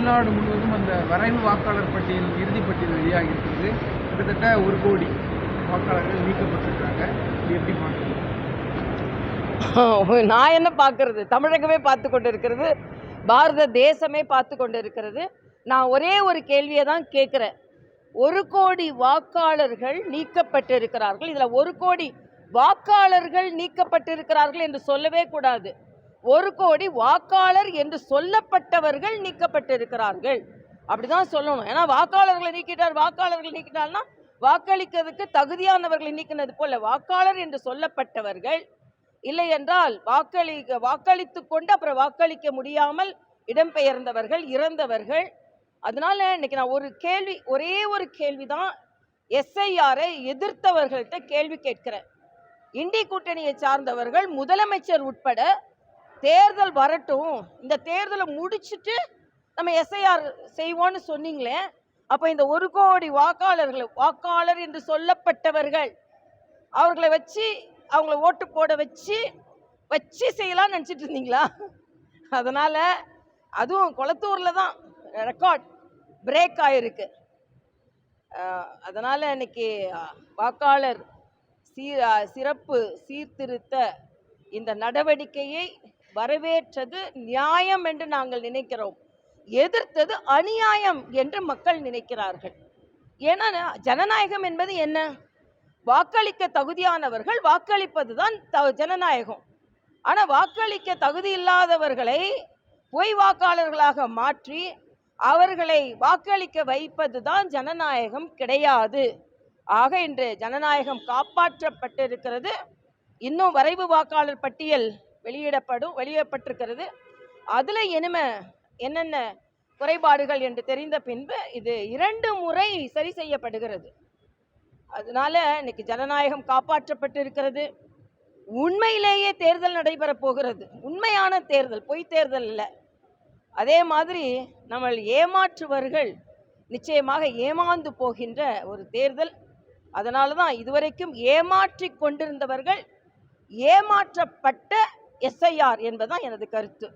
தமிழ்நாடு முழுவதும் அந்த வரைவு வாக்காளர் பட்டியல் இறுதிப் பட்டியல் வெளியாகி இருக்கிறது. கிட்டத்தட்ட 1 கோடி வாக்காளர்கள் நீக்கப்பட்டிருக்காங்க. இது எப்படி பார்க்குறீங்க? நான் என்ன பார்க்கறது? தமிழகமே பார்த்து கொண்டு இருக்கிறது, பாரத தேசமே பார்த்து கொண்டு இருக்கிறது. நான் ஒரே ஒரு கேள்வியை தான் கேட்குறேன். 1 கோடி வாக்காளர்கள் நீக்கப்பட்டிருக்கிறார்கள். இதில் 1 கோடி வாக்காளர்கள் நீக்கப்பட்டிருக்கிறார்கள் என்று சொல்லவே கூடாது. 1 கோடி வாக்காளர் என்று சொல்லப்பட்டவர்கள் நீக்கப்பட்டிருக்கிறார்கள், அப்படிதான் சொல்லணும். ஏன்னா வாக்காளர்களை நீக்கிட்டார்னா வாக்களிக்கிறதுக்கு தகுதியானவர்களை நீக்கினது போல, வாக்காளர் என்று சொல்லப்பட்டவர்கள், இல்லை என்றால் வாக்களித்து கொண்டு அப்புறம் வாக்களிக்க முடியாமல் இடம்பெயர்ந்தவர்கள், இறந்தவர்கள். அதனால இன்னைக்கு நான் ஒரே ஒரு கேள்வி தான் எஸ்ஐஆரை எதிர்த்தவர்கள்ட்ட கேள்வி கேட்கிறேன். இண்டி கூட்டணியை சார்ந்தவர்கள், முதலமைச்சர் உட்பட, தேர்தல் வரட்டும், இந்த தேர்தலை முடிச்சுட்டு நம்ம எஸ்ஐஆர் செய்வோன்னு சொன்னீங்களே, அப்போ இந்த 1 கோடி வாக்காளர் என்று சொல்லப்பட்டவர்கள், அவர்களை வச்சு அவங்கள ஓட்டு போட வச்சு செய்யலாம்னு நினச்சிட்டு இருந்தீங்களா? அதனால் அதுவும் கொளத்தூரில் தான் ரெக்கார்ட் பிரேக் ஆகிருக்கு. அதனால் இன்னைக்கு வாக்காளர் சிறப்பு சீர்திருத்த இந்த நடவடிக்கையை வரவேற்றது நியாயம் என்று நாங்கள் நினைக்கிறோம். எதிர்த்தது அநியாயம் என்று மக்கள் நினைக்கிறார்கள். ஏன்னா ஜனநாயகம் என்பது என்ன? வாக்களிக்க தகுதியானவர்கள் வாக்களிப்பது தான் ஜனநாயகம். ஆனால் வாக்களிக்க தகுதி இல்லாதவர்களை பொய் வாக்காளர்களாக மாற்றி அவர்களை வாக்களிக்க வைப்பது தான் ஜனநாயகம் கிடையாது. ஆக இன்று ஜனநாயகம் காப்பாற்றப்பட்டிருக்கிறது. இன்னும் வரைவு வாக்காளர் பட்டியல் வெளியிடப்பட்டிருக்கிறது. அதில் என்னென்ன குறைபாடுகள் என்று தெரிந்த பின்பு இது 2 முறை சரி செய்யப்படுகிறது. அதனால இன்னைக்கு ஜனநாயகம் காப்பாற்றப்பட்டிருக்கிறது. உண்மையிலேயே தேர்தல் நடைபெற போகிறது. உண்மையான தேர்தல், பொய் தேர்தல் இல்லை. அதே மாதிரி நம்ம ஏமாற்றுவர்கள் நிச்சயமாக ஏமாந்து போகின்ற ஒரு தேர்தல். அதனால தான் இதுவரைக்கும் ஏமாற்றி கொண்டிருந்தவர்கள் ஏமாற்றப்பட்ட எஸ்ஐஆர் என்பதுதான் எனது கருத்து.